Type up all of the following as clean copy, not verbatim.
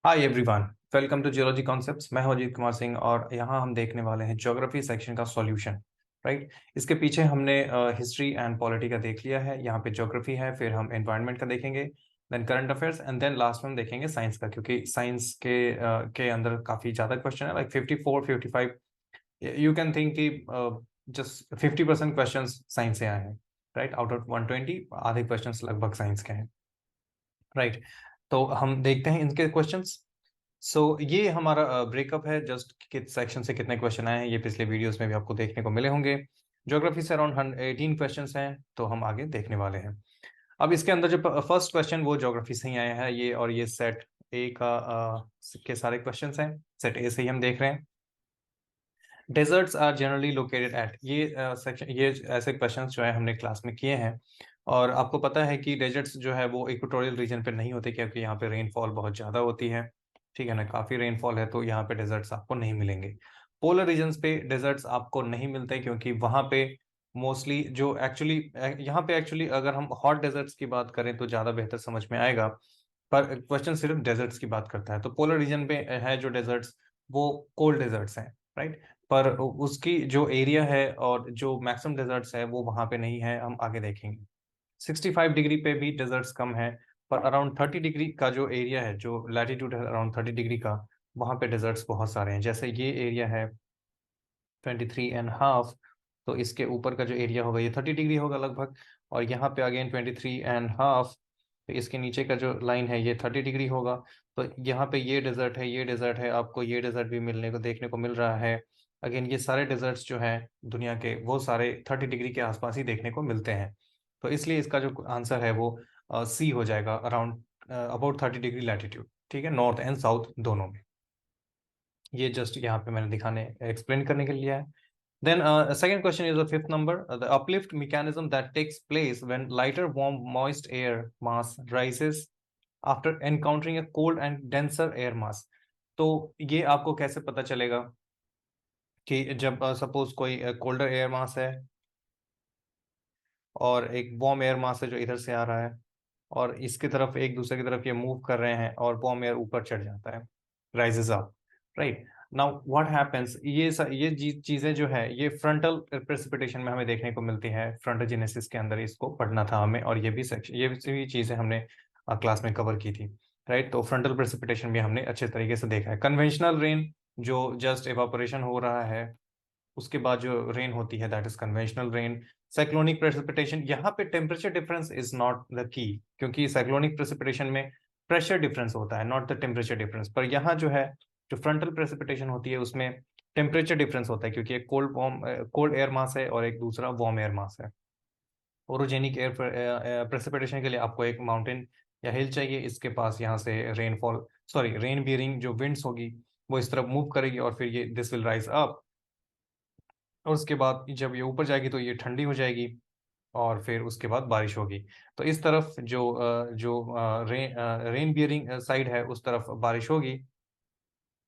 Hi everyone, welcome to geology concepts. मैं हूं अजीत कुमार सिंह और यहाँ हम देखने वाले हैं ज्योग्राफी सेक्शन का सॉल्यूशन। राइट। इसके पीछे हमने हिस्ट्री एंड पॉलिटी का देख लिया है। यहाँ पे ज्योग्राफी है, फिर हम एनवायरनमेंट का देखेंगे, then current affairs and then last में हम देखेंगे साइंस का, क्योंकि साइंस के अंदर काफी ज्यादा क्वेश्चन है, लाइक 54 55। यू कैन थिंक कि जस्ट 50% क्वेश्चन साइंस से आए हैं। राइट, आउट ऑफ 120 आधे क्वेश्चन लगभग साइंस के हैं। राइट, तो हम देखते हैं इनके क्वेश्चंस। ये हमारा ब्रेकअप है, जस्ट किस सेक्शन से कितने क्वेश्चन आए हैं ये पिछले वीडियोस में भी आपको देखने को मिले होंगे। ज्योग्राफी से अराउंड 18 क्वेश्चंस हैं, तो हम आगे देखने वाले हैं। अब इसके अंदर जो फर्स्ट क्वेश्चन वो ज्योग्राफी से ही आया है, ये और ये सेट ए का के सारे क्वेश्चंस हैं। सेट ए से ही हम देख रहे हैं। Deserts are generally located at, ये सेक्शन, ये ऐसे क्वेश्चंस जो है हमने क्लास में किए हैं। और आपको पता है कि डेजर्ट्स जो है वो इक्वेटोरियल रीजन पे नहीं होते, क्योंकि यहाँ पे रेनफॉल बहुत ज़्यादा होती है। ठीक है ना, काफ़ी रेनफॉल है, तो यहाँ पे डेजर्ट्स आपको नहीं मिलेंगे। पोलर रीजन्स पे डेजर्ट्स आपको नहीं मिलते, क्योंकि वहाँ पे मोस्टली जो एक्चुअली यहाँ पे एक्चुअली अगर हम हॉट डेजर्ट्स की बात करें तो ज़्यादा बेहतर समझ में आएगा। पर क्वेश्चन सिर्फ डेजर्ट्स की बात करता है, तो पोलर रीजन पे है जो डेजर्ट्स, वो कोल्ड डेजर्ट्स हैं। राइट, पर उसकी जो एरिया है और जो मैक्सिमम डेजर्ट्स है वो वहां पे नहीं है, हम आगे देखेंगे। 65 डिग्री पे भी डेजर्ट्स कम है, पर अराउंड 30 डिग्री का जो एरिया है, जो लैटिट्यूड है अराउंड 30 डिग्री का, वहां पे डेजर्ट्स बहुत सारे हैं। जैसे ये एरिया है 23.5, तो इसके ऊपर का जो एरिया होगा ये 30 डिग्री होगा लगभग। और यहाँ पे अगेन 23.5, तो इसके नीचे का जो लाइन है ये 30 डिग्री होगा। तो यहाँ पे ये डेजर्ट है, ये डेजर्ट है, आपको ये डेजर्ट भी मिलने को देखने को मिल रहा है। अगेन ये सारे डेजर्ट्स जो हैं दुनिया के, वो सारे 30 डिग्री के आसपास ही देखने को मिलते हैं। तो इसलिए इसका जो आंसर है वो सी हो जाएगा, अराउंड अबाउट 30 डिग्री लैटिट्यूड। ठीक है, नॉर्थ एंड साउथ दोनों में। ये जस्ट यहाँ पे मैंने दिखाने एक्सप्लेन करने के लिए लिया है। Then second question is the fifth number. The uplift mechanism that takes place when lighter, warm, moist air mass rises after encountering a cold and denser air mass. तो ये आपको कैसे पता चलेगा कि जब सपोज कोई कोल्डर एयर मास है और एक वार्म एयर मास है जो इधर से आ रहा है, और इसकी तरफ एक दूसरे की तरफ ये मूव कर रहे हैं और वार्म एयर ऊपर चढ़ जाता है, rises up. Right, now what happens, ये चीजें जो है ये फ्रंटल प्रेसिपिटेशन में हमें देखने को मिलती है। फ्रंटोजेनेसिस के अंदर इसको पढ़ना था हमें, और ये भी सेक्शन, ये भी चीजें हमने क्लास में कवर की थी। राइट, तो फ्रंटल प्रेसिपिटेशन भी हमने अच्छे तरीके से देखा है। कन्वेंशनल रेन जो जस्ट एवापोरेशन हो रहा है, उसके बाद जो रेन होती है that is conventional rain. Cyclonic precipitation, यहाँ पे temperature difference is not the key, क्योंकि साइक्लोनिक प्रेसिपिटेशन में प्रेशर डिफरेंस होता है, नॉट द टेम्परेचर डिफरेंस। पर यहाँ जो है, जो फ्रंटल प्रेसिपिटेशन होती है उसमें टेम्परेचर डिफरेंस होता है, क्योंकि एक कोल्ड एयर मास है और एक दूसरा वार्म एयर मास है। ओरोजेनिक एयर प्रेसिपिटेशन के लिए आपको एक माउंटेन या हिल चाहिए, इसके पास यहाँ से रेनफॉल, सॉरी रेन बियरिंग जो विंड्स होगी वो इस तरफ मूव करेगी, और फिर ये दिस विल राइज अप। और उसके बाद जब ये ऊपर जाएगी तो ये ठंडी हो जाएगी, और फिर उसके बाद बारिश होगी। तो इस तरफ जो रेन बियरिंग साइड है उस तरफ बारिश होगी,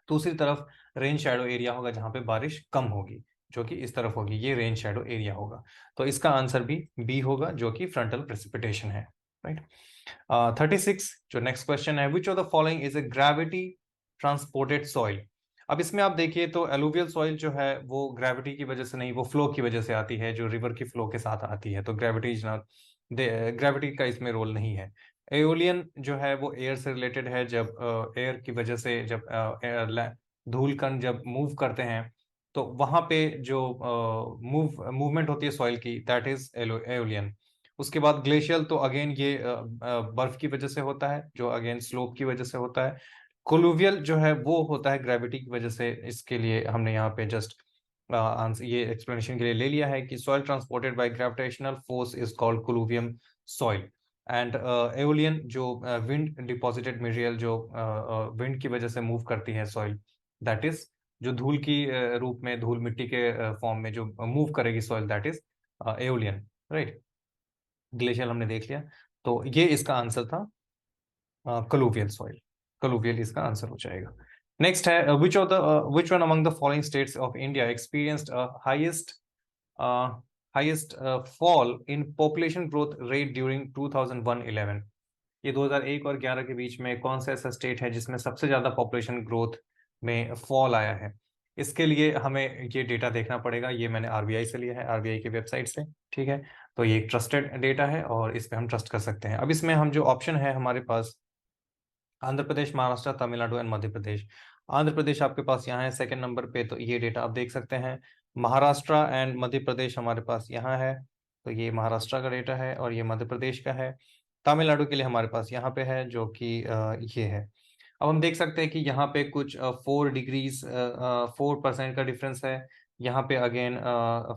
दूसरी तरफ रेन शैडो एरिया होगा जहाँ पे बारिश कम होगी, जो कि इस तरफ होगी, ये रेन शैडो एरिया होगा। तो इसका आंसर भी बी होगा, जो कि फ्रंटल प्रेसिपिटेशन है। राइट, 36 जो नेक्स्ट क्वेश्चन है, विच of the following is a gravity transported soil. अब इसमें आप देखिए तो एलुवियल सॉइल जो है वो ग्रेविटी की वजह से नहीं, वो फ्लो की वजह से आती है, जो रिवर की फ्लो के साथ आती है, तो ग्रेविटी इज नॉट, ग्रेविटी का इसमें रोल नहीं है। एओलियन जो है वो एयर से रिलेटेड है, जब एयर की वजह से जब धूल कण जब मूव करते हैं तो वहां पे जो मूवमेंट होती है सॉइल की, दैट इज एओलियन। उसके बाद ग्लेशियल, तो अगेन ये बर्फ की वजह से होता है, जो अगेन स्लोप की वजह से होता है। कोलुवियल जो है वो होता है ग्रेविटी की वजह से, इसके लिए हमने यहाँ पे जस्ट आंसर ये एक्सप्लेनेशन के लिए ले लिया है कि soil transported by gravitational force is called colluvium soil. And aeolian जो विंड डिपॉजिटेड मटेरियल, जो विंड की वजह से मूव करती है सॉइल, दैट इज जो धूल की रूप में, धूल मिट्टी के फॉर्म में जो मूव करेगी soil, that is aeolian. Right, glacial हमने देख लिया, तो ये इसका आंसर था कलुवियल सॉइल। कलुवियल इसका आंसर हो जाएगा। नेक्स्ट है, which one among the following states of India experienced highest highest fall in population growth rate during 2001-11। ये 2001 और 11 के बीच में कौन सा ऐसा स्टेट है जिसमें सबसे ज्यादा पॉपुलेशन ग्रोथ में फॉल आया है। इसके लिए हमें ये डेटा देखना पड़ेगा। ये मैंने आरबीआई से लिया है, आरबीआई की वेबसाइट से, ठीक है। तो ये एक ट्रस्टेड डेटा है और इस पे हम ट्रस्ट कर सकते हैं। अब इसमें हम जो ऑप्शन है हमारे पास आंध्र प्रदेश, महाराष्ट्र, तमिलनाडु एंड मध्य प्रदेश। आंध्र प्रदेश आपके पास यहाँ है सेकंड नंबर पे, तो ये डेटा आप देख सकते हैं। महाराष्ट्र एंड मध्य प्रदेश हमारे पास यहाँ है, तो ये महाराष्ट्र का डेटा है और ये मध्य प्रदेश का है। तमिलनाडु के लिए हमारे पास यहाँ पे है जो कि ये है। अब हम देख सकते हैं कि यहाँ पे कुछ 4 डिग्रीज 4% का डिफरेंस है। यहाँ पे अगेन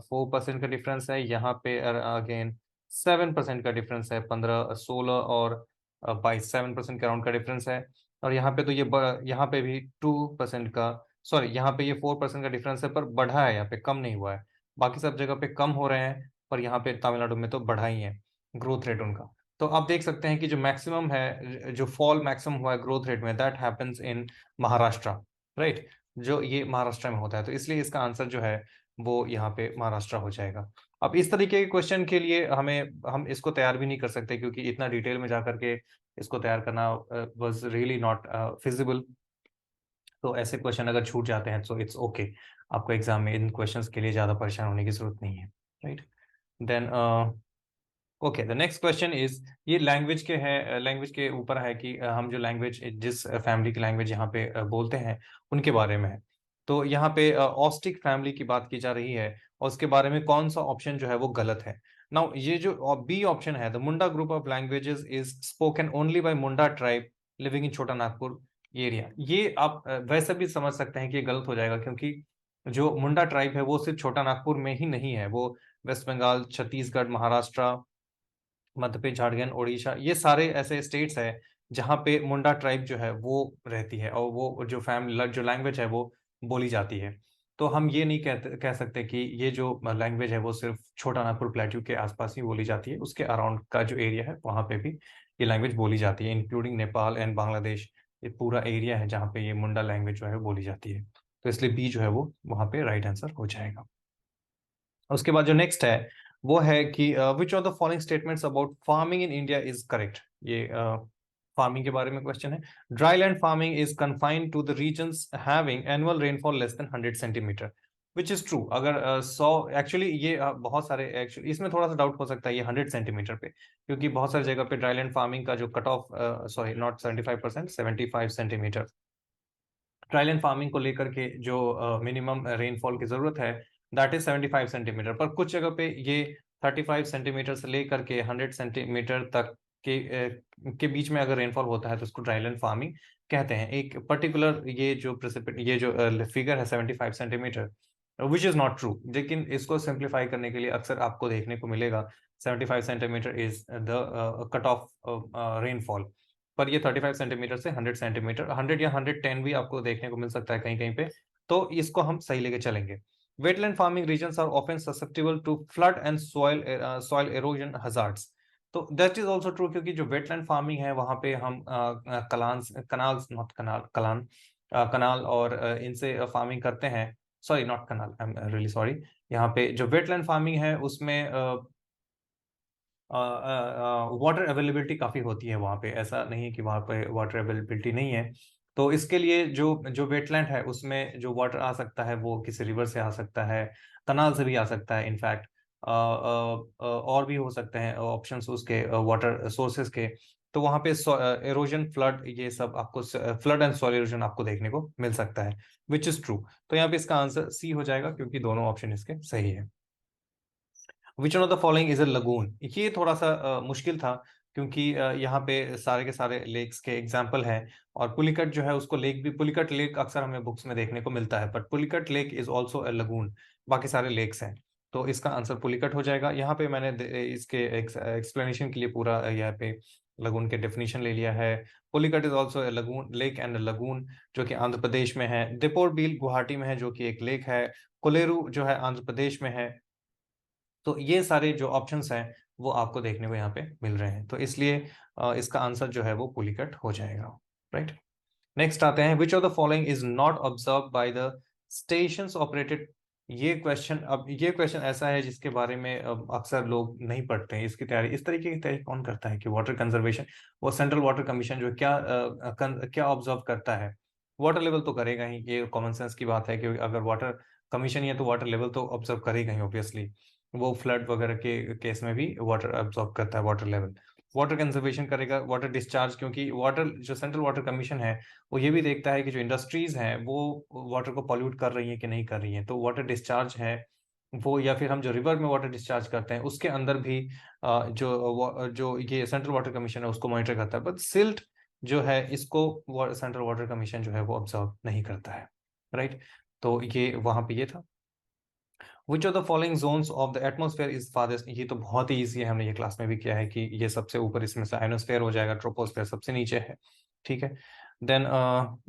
4% का डिफरेंस है। यहाँ पे अगेन 7% का डिफरेंस है। 15, 16 और 22, 7% के अराउंड का डिफरेंस है। और यहाँ पे तो ये यहाँ पे भी 2% का, सॉरी यहाँ पे ये 4% का डिफरेंस है, पर बढ़ा है, यहाँ पे कम नहीं हुआ है। बाकी सब जगह पे कम हो रहे हैं, पर यहाँ पे तमिलनाडु में तो बढ़ा ही है ग्रोथ रेट उनका। तो आप देख सकते हैं कि जो मैक्सिमम है, जो फॉल मैक्सिमम हुआ है ग्रोथ रेट में, that happens in Maharashtra, right. जो ये महाराष्ट्र में होता है, तो इसलिए इसका आंसर जो है वो यहाँ पे महाराष्ट्र हो जाएगा। अब इस तरीके के क्वेश्चन के लिए हम इसको तैयार भी नहीं कर सकते, क्योंकि इतना डिटेल में जाकर के इसको तैयार करना वाज रियली नॉट फिजिबल। तो ऐसे क्वेश्चन अगर छूट जाते हैं तो इट्स ओके, आपको एग्जाम में इन क्वेश्चंस के लिए ज्यादा परेशान होने की जरूरत नहीं है, right. Then okay, the next question is, ये लैंग्वेज के है, लैंग्वेज के ऊपर है कि हम जो लैंग्वेज, जिस फैमिली की लैंग्वेज यहाँ पे बोलते हैं उनके बारे में है। तो यहाँ पे ऑस्टिक फैमिली की बात की जा रही है और उसके बारे में कौन सा ऑप्शन जो है वो गलत है। नाउ ये जो बी ऑप्शन है, the Munda group of languages is spoken only by Munda tribe living in छोटा नागपुर एरिया, ये आप वैसे भी समझ सकते हैं कि ये गलत हो जाएगा, क्योंकि जो मुंडा ट्राइब है वो सिर्फ छोटा नागपुर में ही नहीं है, वो वेस्ट बंगाल, छत्तीसगढ़, महाराष्ट्र, मध्य प्रदेश, झारखंड, उड़ीसा, ये सारे ऐसे स्टेट्स हैं जहाँ पे मुंडा ट्राइब जो है वो रहती है और वो जो फैमिली, जो लैंग्वेज है वो बोली जाती है। तो हम ये नहीं कह सकते कि ये जो लैंग्वेज है वो सिर्फ छोटा नागपुर प्लेट्यू के आसपास ही बोली जाती है, उसके अराउंड का जो एरिया है वहाँ पे भी ये लैंग्वेज बोली जाती है, इंक्लूडिंग नेपाल एंड बांग्लादेश। ये पूरा एरिया है जहाँ पे ये मुंडा लैंग्वेज जो है बोली जाती है। तो इसलिए बी जो है वो वहाँ पे राइट आंसर हो जाएगा। उसके बाद जो नेक्स्ट है वो है कि which of the following statements about farming in India is correct. ये फार्मिंग के बारे में क्वेश्चन है। Dry land farming is confined to the regions having annual rainfall less than 100 centimetre, which is true. अगर 100, एक्चुअली ये बहुत सारे, actually इसमें थोड़ा सा डाउट हो सकता है ये 100 सेंटीमीटर पे, क्योंकि बहुत सारी जगह पे ड्राई लैंड फार्मिंग का जो cut off, sorry not 75%, 75 centimetre dryland farming को लेकर के जो मिनिमम रेनफॉल की जरूरत है, दैट इज 75 सेंटीमीटर। पर कुछ जगह पे ये 35 सेंटीमीटर से लेकर के 100 सेंटीमीटर तक के बीच में अगर रेनफॉल होता है तो उसको ड्राईलैंड फार्मिंग कहते हैं। एक पर्टिकुलर ये जो फिगर है 75 centimetre, which is not true, लेकिन इसको सिंप्लीफाई करने के लिए अक्सर आपको देखने को मिलेगा 75 centimetre is the cut off rainfall. पर ये 35 सेंटीमीटर से 100 सेंटीमीटर, 100 या 110 भी आपको देखने को मिल सकता है कहीं कहीं पे, तो इसको हम सही लेके चलेंगे। Wetland farming regions are often susceptible to flood and soil erosion hazards. तो दैट इज ऑल्सो ट्रू, क्योंकि जो वेटलैंड फार्मिंग है वहां पे हम कनाल्स नॉट कनाल कलान कनाल और इनसे फार्मिंग करते हैं। Sorry not canal, I am really sorry. यहाँ पे जो वेटलैंड फार्मिंग है उसमें वाटर अवेलेबिलिटी काफ़ी होती है वहाँ पे, ऐसा नहीं है कि वहाँ पे वाटर अवेलेबिलिटी नहीं है। तो इसके लिए जो जो वेटलैंड है उसमें जो वाटर आ सकता है वो किसी रिवर से आ सकता है, कनाल से भी आ सकता है इनफैक्ट, और भी हो सकते हैं ऑप्शंस उसके वाटर सोर्सेज के। तो वहाँ पे एरोजन, फ्लड, ये सब आपको, फ्लड एंड सॉइल एरोजन आपको देखने को मिल सकता है, विच इज ट्रू। तो यहाँ पे इसका आंसर सी हो जाएगा, क्योंकि दोनों ऑप्शन इसके सही है। विच one of the following is a lagoon, ये थोड़ा सा मुश्किल था, क्योंकि यहाँ पे सारे के सारे लेक्स के एग्जाम्पल हैं। और पुलिकट जो है उसको लेक भी, पुलिकट लेक अक्सर हमें बुक्स में देखने को मिलता है, but Pulicat lake is also a lagoon. बाकी सारे लेक्स हैं, तो इसका आंसर पुलिकट हो जाएगा। यहाँ पे मैंने इसके एक्सप्लेनेशन के लिए पूरा यहाँ पे लगून के डेफिनेशन ले लिया है। Pulicat is also a lagoon, lake and lagoon, जो कि आंध्र प्रदेश में है। दीपोर बील गुवाहाटी में है, जो कि एक लेक है। कोलेरू जो है आंध्र प्रदेश में है। तो ये सारे जो ऑप्शंस हैं वो आपको देखने को यहाँ पे मिल रहे हैं, तो इसलिए इसका आंसर जो है वो पुलिकट हो जाएगा, राइट। नेक्स्ट आते हैं, विच of the following is not observe by the stations operated ये क्वेश्चन ऐसा है जिसके बारे में अक्सर लोग नहीं पढ़ते हैं। इसकी तैयारी इस तरीके की तैयारी कौन करता है कि वाटर कंजर्वेशन, वो सेंट्रल वाटर कमीशन जो है क्या ऑब्जर्व करता है? वाटर लेवल तो करेगा ही, ये कॉमन सेंस की बात है कि अगर वाटर कमीशन ही है तो वाटर लेवल तो ऑब्जर्व करेगा ही ऑब्वियसली। वो फ्लड वगैरह के केस में भी वाटर ऑब्जर्व करता है, वाटर लेवल। वाटर कंजर्वेशन करेगा, वाटर डिस्चार्ज, क्योंकि वाटर जो सेंट्रल वाटर कमीशन है वो ये भी देखता है कि जो इंडस्ट्रीज हैं वो वाटर को पॉल्यूट कर रही हैं कि नहीं कर रही हैं। तो वाटर डिस्चार्ज है वो, या फिर हम जो रिवर में वाटर डिस्चार्ज करते हैं उसके अंदर भी जो ये सेंट्रल वाटर कमीशन है उसको मॉनिटर करता है। बट सिल्ट जो है इसको सेंट्रल वाटर कमीशन जो है वो ऑब्जर्व नहीं करता है, राइट। तो ये वहां पे ये था। Which of the following zones of the atmosphere is forest? ये तो बहुत ही ईजी है, हमने ये क्लास में भी किया है कि ये सबसे ऊपर इसमें से आयनोस्फेयर हो जाएगा, ट्रोपोस्फेयर सबसे नीचे है, ठीक है। Then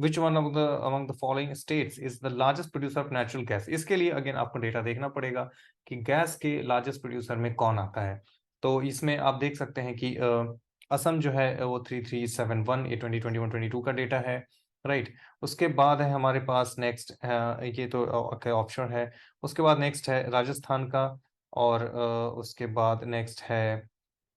which one of the among the following states is the largest producer of natural gas? इसके लिए अगेन आपको डेटा देखना पड़ेगा कि गैस के लार्जेस्ट प्रोड्यूसर में कौन आता है। तो इसमें आप देख सकते हैं कि असम जो है वो 3371, ये 2021-22 का डेटा है, राइट। उसके बाद है हमारे पास नेक्स्ट, ये तो ऑप्शन है। उसके बाद नेक्स्ट है राजस्थान का, और उसके बाद नेक्स्ट है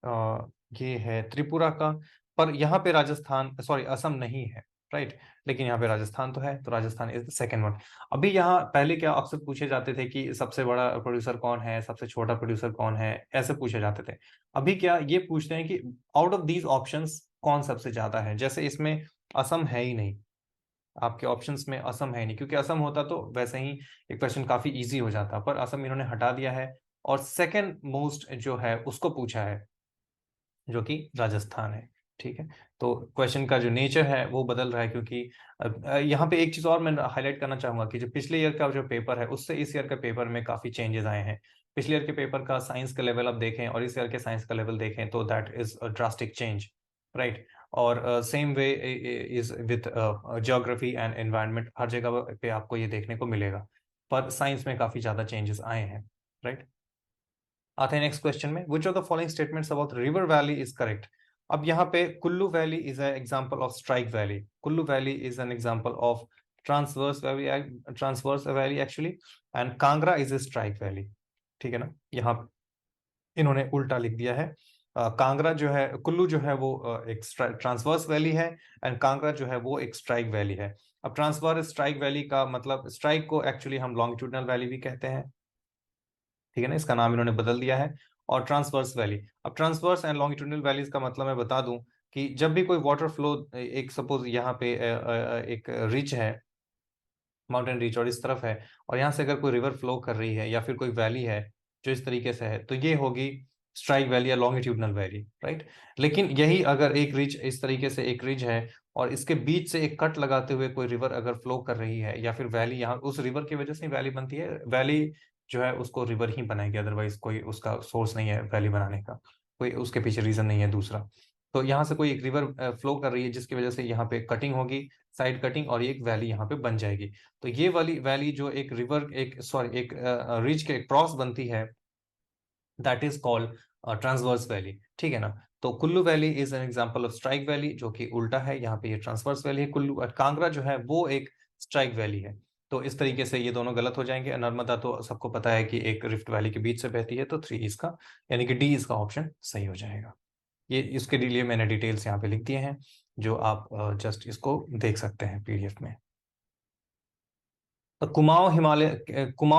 अ, ये है त्रिपुरा का। पर यहाँ पे राजस्थान, सॉरी, असम नहीं है, राइट। लेकिन यहाँ पे राजस्थान तो है, तो Rajasthan is the second one. अभी यहाँ पहले क्या अक्सर पूछे जाते थे कि सबसे बड़ा प्रोड्यूसर कौन है, सबसे छोटा प्रोड्यूसर कौन है, ऐसे पूछे जाते थे। अभी क्या ये पूछते हैं कि आउट ऑफ दीज ऑप्शंस कौन सबसे ज्यादा है? जैसे इसमें असम है ही नहीं, आपके ऑप्शंस में असम है नहीं, क्योंकि असम होता तो वैसे ही एक क्वेश्चन काफी इजी हो जाता, पर असम इन्होंने हटा दिया है और सेकंड मोस्ट जो है उसको पूछा है, जो कि राजस्थान है, ठीक है। तो क्वेश्चन का जो नेचर है वो बदल रहा है, क्योंकि यहाँ पे एक चीज और मैं हाईलाइट करना चाहूंगा कि जो पिछले ईयर का जो पेपर है उससे इस ईयर के पेपर में काफी चेंजेस आए हैं। पिछले ईयर के पेपर का साइंस का लेवल आप देखें और इस ईयर के साइंस का लेवल देखें तो that is a drastic change, right. और same way is with geography and environment, हर जगह पे आपको ये देखने को मिलेगा। पर साइंस में काफी ज्यादा चेंजेस आए हैं, राइट। आते हैं नेक्स्ट क्वेश्चन में, विच of the following statements about river valley is correct? अब यहाँ पे Kullu valley is an example of strike valley, Kullu valley is an example of transverse valley actually, and Kangra is a strike valley, ठीक है ना। यहाँ इन्होंने उल्टा लिख दिया है। कांगड़ा जो है, कुल्लू जो है वो एक ट्रांसवर्स वैली है, एंड कांगड़ा जो है वो एक स्ट्राइक वैली है। अब ट्रांसवर्स स्ट्राइक वैली का मतलब, स्ट्राइक को एक्चुअली हम लॉन्गिट्यूडनल वैली भी कहते हैं, ठीक है ना, इसका नाम इन्होंने बदल दिया है। और ट्रांसवर्स वैली, अब ट्रांसवर्स एंड लॉन्गिट्यूडनल वैलीज का मतलब मैं बता दूं कि जब भी कोई वाटर फ्लो, एक सपोज यहाँ पे एक रिच है, माउंटेन रिच, और इस तरफ है, और यहाँ से अगर कोई रिवर फ्लो कर रही है या फिर कोई वैली है जो इस तरीके से है, तो ये होगी स्ट्राइक वैली या लॉन्गिट्यूडनल वैली, राइट। लेकिन यही अगर एक रिज इस तरीके से एक रिज है और इसके बीच से एक कट लगाते हुए कोई रिवर अगर फ्लो कर रही है, या फिर वैली, यहाँ उस रिवर की वजह से वैली बनती है, वैली जो है उसको रिवर ही बनाएगी, अदरवाइज कोई उसका सोर्स नहीं है वैली बनाने का, कोई उसके पीछे रीजन नहीं है दूसरा। तो यहाँ से कोई एक रिवर फ्लो कर रही है जिसकी वजह से यहाँ पे कटिंग होगी, साइड कटिंग, और ये एक वैली यहाँ पे बन जाएगी। तो ये वाली वैली जो एक रिवर, एक सॉरी एक रिज के क्रॉस बनती है, that is called transverse valley, ठीक है ना। तो Kullu valley is an example of strike valley, जो कि उल्टा है, यहाँ पे ये ट्रांसवर्स वैली है। कुल्लू कांगड़ा जो है वो एक स्ट्राइक वैली है। तो इस तरीके से ये दोनों गलत हो जाएंगे। नर्मदा तो सबको पता है कि एक रिफ्ट वैली के बीच से बहती है, तो 3 इसका, यानी कि डी इसका ऑप्शन सही हो जाएगा। ये इसके लिए मैंने डिटेल्स यहाँ पे लिख दिए हैं, जो आप जस्ट इसको देख सकते हैं पीडीएफ में। तो कुमाऊं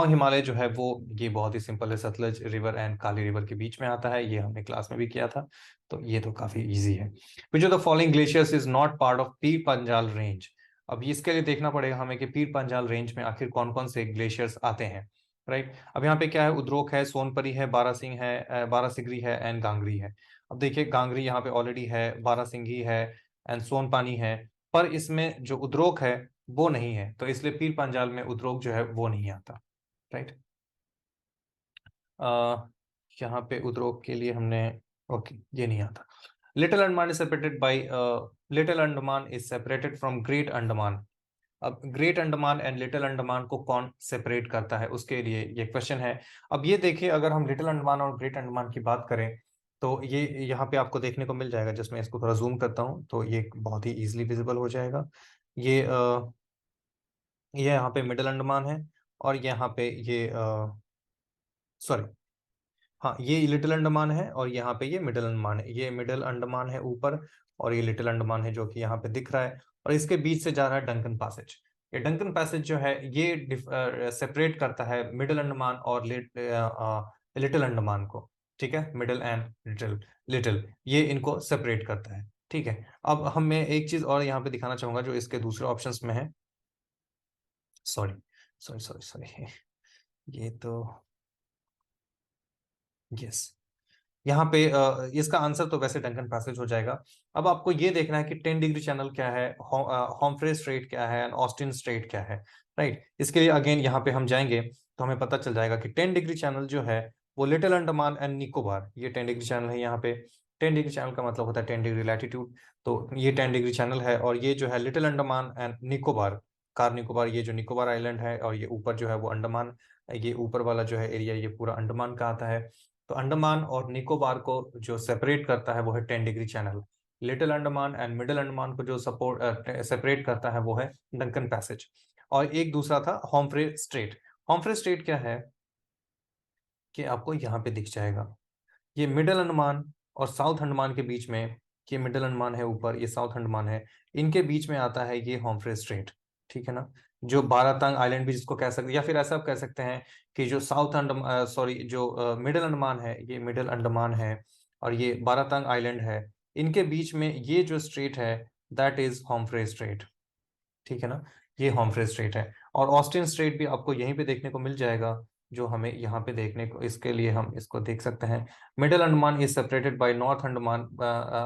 हिमालय जो है वो, ये बहुत ही सिंपल है, Sutlej river and Kali river के बीच में आता है, ये हमने क्लास में भी किया था, तो ये तो काफी इजी है। विच of the following glaciers is not part of Pir Panjal range? अब इसके लिए देखना पड़ेगा हमें कि पीर पंजाल रेंज में आखिर कौन कौन से ग्लेशियर्स आते हैं, राइट। अब यहाँ पे क्या है, उद्रोक है, सोनपरी है, बारासिंह है, बारासिगरी है, एंड गांगरी है। अब देखिए गांगरी यहाँ पे ऑलरेडी है, बारासिंगी है, एंड सोनपानी है, पर इसमें जो उद्रोक है वो नहीं है, तो इसलिए पीर पंजाल में उद्रोक जो है वो नहीं आता, राइट। आ, यहाँ पे उद्रोक के लिए हमने, ओके, ये नहीं आता। Little Andaman is separated by, little Andaman is separated from great Andaman. अब great Andaman and little Andaman को कौन सेपरेट करता है, उसके लिए ये क्वेश्चन है। अब ये देखिए, अगर हम लिटिल अंडमान और ग्रेट अंडमान की बात करें तो ये यहाँ पे आपको देखने को मिल जाएगा, जिसमें इसको थोड़ा जूम करता हूँ तो ये बहुत ही इजीली विजिबल हो जाएगा। ये ये यहाँ पे मिडिल अंडमान है, और यहाँ पे ये सॉरी, हाँ ये लिटिल अंडमान है और यहाँ पे ये मिडिल अंडमान है। ये मिडिल अंडमान है ऊपर और ये लिटिल अंडमान है जो कि यहाँ पे दिख रहा है, और इसके बीच से जा रहा है डंकन पैसेज। ये डंकन पैसेज जो है ये सेपरेट करता है मिडिल अंडमान और लिटिल अंडमान को। ठीक है, मिडिल एंड लिटिल, लिटिल ये इनको सेपरेट करता है। ठीक है, अब हम मैं एक चीज और यहाँ पे दिखाना चाहूंगा जो इसके दूसरे ऑप्शंस में है। सॉरी सॉरी सॉरी सॉरी, ये तो यस, यहाँ पे इसका आंसर तो वैसे डंकन पैसेज हो जाएगा। अब आपको ये देखना है कि 10 डिग्री चैनल क्या है, हॉम्फ्रे स्ट्रेट क्या है एंड ऑस्टिन स्ट्रेट क्या है। राइट, इसके लिए अगेन यहाँ पे हम जाएंगे तो हमें पता चल जाएगा कि 10 डिग्री चैनल जो है वो लिटिल अंडमान एंड निकोबार, ये 10 डिग्री चैनल है। यहाँ पे 10 डिग्री चैनल का मतलब होता है 10 डिग्री लैटिट्यूड, तो ये 10 डिग्री चैनल है। और ये जो है little Andaman and Nicobar, car Nicobar, ये जो निकोबार आइलैंड है, और ये ऊपर जो है वो अंडमान, ये ऊपर वाला जो है एरिया ये पूरा अंडमान का आता है। तो अंडमान और निकोबार को जो सेपरेट करता है वो है 10 degree channel. Little Andaman and middle Andaman को जो सेपरेट करता है वो है डंकन पैसेज। और एक दूसरा था हॉम्फ्रे स्ट्रेट। हॉम्फ्रे स्ट्रेट क्या है कि आपको यहाँ पे दिख जाएगा, ये मिडिल अंडमान और साउथ अंडमान के बीच में, ये मिडिल अंडमान है ऊपर, ये साउथ अंडमान है, इनके बीच में आता है ये हॉम्फ्रे स्ट्रेट। ठीक है ना, जो बारातंग आइलैंड भी जिसको कह सकते हैं, या फिर ऐसा आप कह सकते हैं कि जो साउथ अंडमान, सॉरी जो मिडिल अंडमान है, ये मिडिल अंडमान है और ये बारातंग आइलैंड है, इनके बीच में ये जो स्ट्रेट है दैट इज हॉम्फ्रे स्ट्रेट। ठीक है ना, ये हॉम्फ्रे स्ट्रेट है। और ऑस्टिन स्ट्रेट भी आपको यहीं पे देखने को मिल जाएगा, जो हमें यहाँ पे देखने को, इसके लिए हम इसको देख सकते हैं। Middle Andaman is separated by north Andaman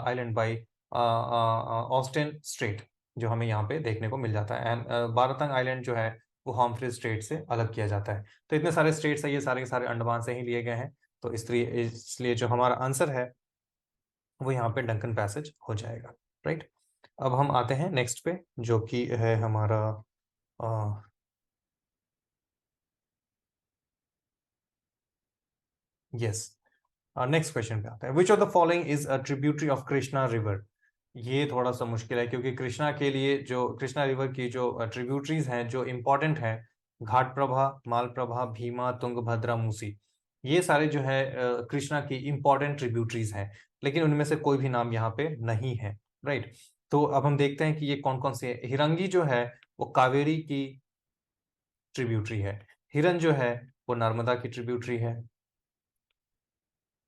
island by Austin strait, जो हमें यहाँ पे देखने को मिल जाता है। एंड बारातंग आइलैंड जो है वो हॉम्फ्रे स्ट्रेट से अलग किया जाता है। तो इतने सारे स्टेट्स है, ये सारे के सारे अंडमान से ही लिए गए हैं। तो इसलिए जो हमारा आंसर है वो यहाँ पे डंकन पैसेज हो जाएगा। राइट, अब हम आते हैं नेक्स्ट पे जो कि है हमारा यस, नेक्स्ट क्वेश्चन पे आते हैं। विच of the following is a tributary of Krishna river. ये थोड़ा सा मुश्किल है क्योंकि कृष्णा के लिए जो कृष्णा रिवर की जो ट्रिब्यूटरीज हैं जो इंपॉर्टेंट हैं, घाट प्रभा, मालप्रभा, भीमा, तुंगभद्रा, मूसी, ये सारे जो है कृष्णा की इंपॉर्टेंट ट्रिब्यूटरीज हैं, लेकिन उनमें से कोई भी नाम यहाँ पे नहीं है। राइट, तो अब हम देखते हैं कि ये कौन कौन से है। हिरंगी जो है वो कावेरी की ट्रिब्यूटरी है। हिरन जो है वो नर्मदा की ट्रिब्यूटरी है।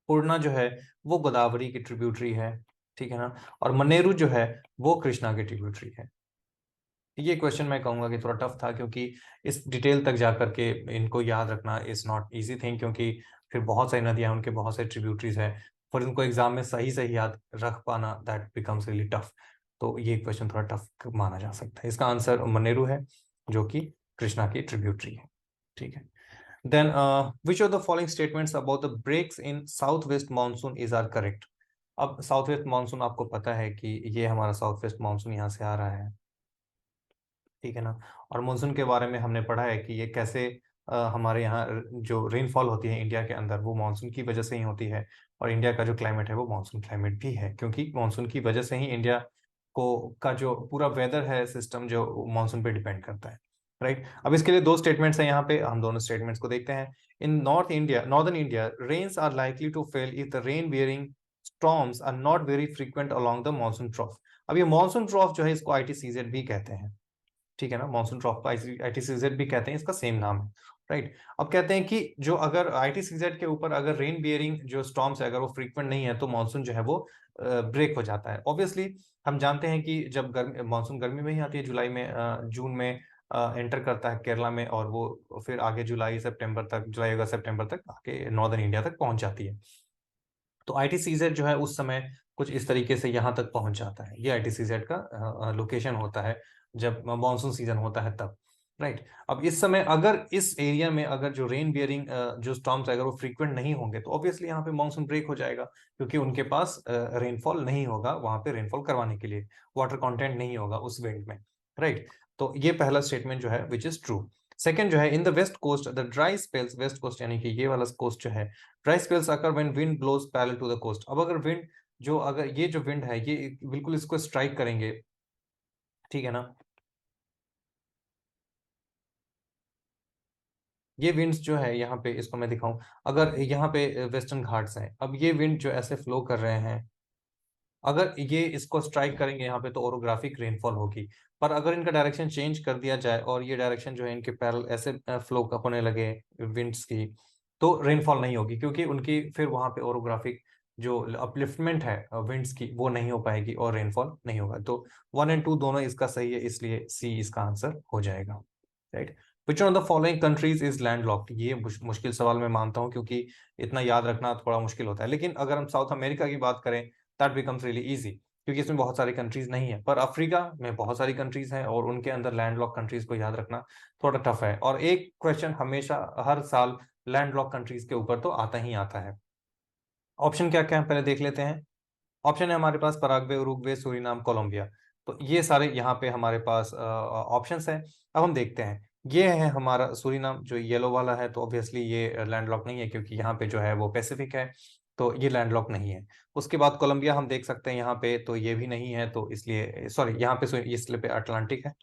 पूर्णा जो है वो गोदावरी की ट्रिब्यूटरी है। ठीक है ना, और मनेरू जो है वो कृष्णा की ट्रिब्यूटरी है। ये क्वेश्चन मैं कहूंगा कि थोड़ा टफ था क्योंकि इस डिटेल तक जाकर के इनको याद रखना इज नॉट इजी थिंग, क्योंकि फिर बहुत सारी नदियां उनके बहुत सारी ट्रिब्यूटरीज है, फिर इनको एग्जाम में सही सही याद रख पाना दैट बिकम्स रियली टफ। तो ये क्वेश्चन थोड़ा टफ माना जा सकता है। इसका आंसर मनेरू है जो कि कृष्णा की ट्रिब्यूटरी है। ठीक है, then which of the following statements about the breaks in southwest monsoon is are correct। अब साउथ वेस्ट मानसून आपको पता है कि ये हमारा साउथ वेस्ट मानसून यहाँ से आ रहा है। ठीक है ना, और मानसून के बारे में हमने पढ़ा है कि ये कैसे हमारे यहाँ जो रेनफॉल होती है इंडिया के अंदर वो मानसून की वजह से ही होती है। और इंडिया का जो क्लाइमेट है वो मानसून क्लाइमेट भी है, क्योंकि मानसून की वजह से ही इंडिया को का जो पूरा वेदर है सिस्टम जो मानसून पे डिपेंड करता है। राइट, अब इसके लिए दो स्टेटमेंट्स हैं यहाँ पे, हम दोनों स्टेटमेंट्स को देखते हैं। In northern India rains are likely to fail if the rain bearing storms are not very frequent along the monsoon trough. अब ये मानसून ट्रॉफ जो है इसको आईटीसीजेड भी कहते हैं। ठीक है ना, मानसून ट्रॉफ को आईटीसीजेड भी कहते हैं, इसका सेम नाम है। राइट, अब कहते हैं कि जो अगर आईटीसीजेड के ऊपर अगर रेन बियरिंग जो स्टॉर्म्स है अगर वो फ्रीक्वेंट नहीं है तो मानसून जो है वो ब्रेक हो जाता है। ऑब्वियसली हम जानते हैं कि जब गर्मी मानसून गर्मी में ही आती है, जुलाई में जून में एंटर करता है केरला में, और वो फिर आगे जुलाई सितंबर तक, जुलाई अगस्त सितंबर तक आके नॉर्दर्न इंडिया तक पहुंच जाती है। तो आईटीसीजेड जो है उस समय कुछ इस तरीके से यहाँ तक पहुंच जाता है। ये आईटीसीजेड का लोकेशन होता है जब मानसून सीजन होता है तब। राइट, अब इस समय अगर इस एरिया में अगर जो रेन बियरिंग जो स्टॉर्म्स अगर वो फ्रीक्वेंट नहीं होंगे तो ऑब्वियसली यहाँ पे मानसून ब्रेक हो जाएगा, क्योंकि उनके पास रेनफॉल नहीं होगा वहां पे रेनफॉल करवाने के लिए, वाटर कंटेंट नहीं होगा उस विंड में। राइट, तो ये पहला स्टेटमेंट जो है विच इज ट्रू। सेकंड जो है, in the west coast the dry spells, west coast यानी कि ये वाला कोस्ट जो है, dry spells occur when wind blows parallel to the coast. अब अगर विंड जो अगर ये जो विंड है ये बिल्कुल इसको स्ट्राइक करेंगे, ठीक है ना, ये विंड्स जो है यहाँ पे, इसको मैं दिखाऊं, अगर यहाँ पे वेस्टर्न घाट्स हैं, अब ये विंड जो ऐसे फ्लो कर रहे हैं, अगर ये इसको स्ट्राइक करेंगे यहाँ पे तो ओरोग्राफिक रेनफॉल होगी। पर अगर इनका डायरेक्शन चेंज कर दिया जाए और ये डायरेक्शन जो है इनके पैरेलल ऐसे फ्लो होने लगे विंड्स की, तो रेनफॉल नहीं होगी, क्योंकि उनकी फिर वहां पे ओरोग्राफिक जो अपलिफ्टमेंट है विंड्स की वो नहीं हो पाएगी और रेनफॉल नहीं होगा। तो 1 और 2 दोनों इसका सही है, इसलिए सी इसका आंसर हो जाएगा। Right. Which of the following countries is landlocked? ये मुश्किल सवाल मैं मानता हूँ, क्योंकि इतना याद रखना थोड़ा मुश्किल होता है। लेकिन अगर हम साउथ अमेरिका की बात करें, दैट बिकम्स रियली इजी, क्योंकि इसमें बहुत सारी कंट्रीज नहीं है। पर अफ्रीका में बहुत सारी कंट्रीज हैं और उनके अंदर लैंडलॉक कंट्रीज को याद रखना थोड़ा टफ है। और एक क्वेश्चन हमेशा हर साल लैंडलॉक कंट्रीज के ऊपर तो आता ही आता है। ऑप्शन क्या क्या है पहले देख लेते हैं। ऑप्शन है हमारे पास पराग्वे, उरुग्वे, सूरीनाम, कोलंबिया। तो ये सारे यहाँ पे हमारे पास ऑप्शंस हैं। अब हम देखते हैं, ये है हमारा सूरीनाम जो येलो वाला है, तो ऑब्वियसली ये लैंडलॉक नहीं है, क्योंकि यहाँ पे जो है वो पैसिफिक है, तो ये लैंडलॉक नहीं है। उसके बाद कोलंबिया हम देख सकते हैं यहाँ पे, तो ये भी नहीं है, तो इसलिए सॉरी, यहाँ पे इसलिए पे अटलांटिक है,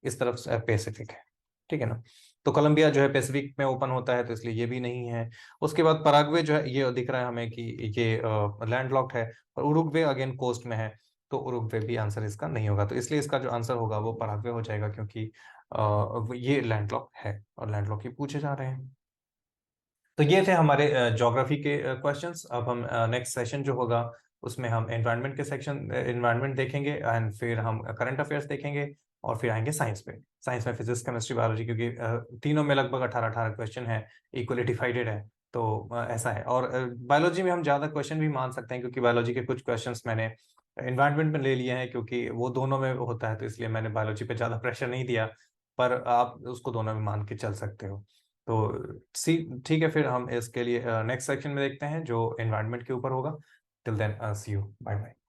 इस तरफ से पैसिफिक है। ठीक है ना। तो कोलंबिया जो है पैसिफिक में ओपन होता है, तो इसलिए ये भी नहीं है। उसके बाद पराग्वे जो है, ये दिख रहा है हमें कि ये लैंडलॉक्ड है, और उरुग्वे अगेन कोस्ट में है, तो उरुग्वे भी आंसर इसका नहीं होगा। तो इसलिए इसका जो आंसर होगा वो पराग्वे हो जाएगा, क्योंकि ये लैंडलॉक है और लैंडलॉक ही पूछे जा रहे हैं। तो ये थे हमारे ज्योग्राफी के क्वेश्चंस। अब हम नेक्स्ट सेशन जो होगा उसमें हम एनवायरनमेंट के सेक्शन, एनवायरनमेंट देखेंगे, एंड फिर हम करंट अफेयर्स देखेंगे, और फिर आएंगे साइंस पे। साइंस में फिजिक्स, केमिस्ट्री, बायोलॉजी, क्योंकि तीनों में लगभग 18-18 क्वेश्चन है, इक्वली डिवाइडेड है। तो ऐसा है। और बायोलॉजी में हम ज़्यादा क्वेश्चन भी मान सकते हैं, क्योंकि बायोलॉजी के कुछ क्वेश्चंस मैंने एनवायरनमेंट में ले लिए हैं, क्योंकि वो दोनों में होता है, तो इसलिए मैंने बायोलॉजी पे ज़्यादा प्रेशर नहीं दिया। पर आप उसको दोनों में मान के चल सकते हो। तो सी ठीक है, फिर हम इसके लिए नेक्स्ट सेक्शन में देखते हैं जो एनवायरनमेंट के ऊपर होगा। Till then see you, bye bye.